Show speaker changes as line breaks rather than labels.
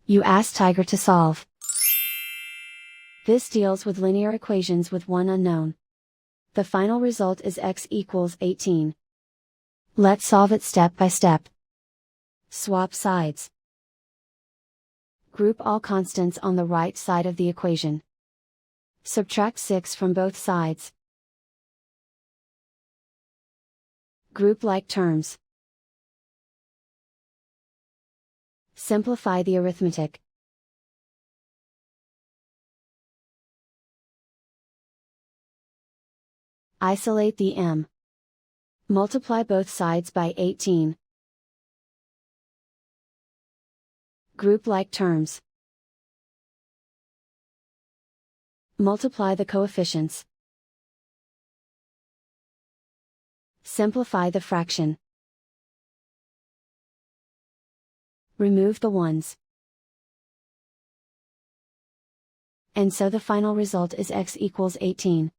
You ask Tiger to solve. This deals with linear equations with one unknown. The final result is x equals 18. Let's solve it step by step. Swap sides. Group all constants on the right side of the equation. Subtract 6 from both sides. Group like terms. Simplify the arithmetic. Isolate the m. Multiply both sides by 18. Group like terms. Multiply the coefficients. Simplify the fraction. Remove the ones. And so the final result is x equals 18.